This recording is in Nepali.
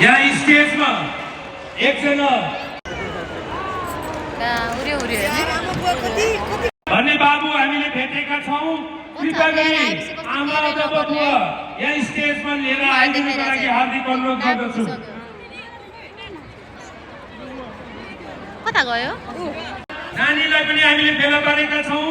यहाँ स्टेजमा एकजना भन्ने बाबु हामीले भेटेका छौँ। कृपया गरी आमा अथवा बुवा यहाँ स्टेजमा लिएर आइदिनुको लागि हार्दिक अनुरोध गर्दछु। कता गयो? नानीलाई पनि हामीले फेला पारेका छौँ।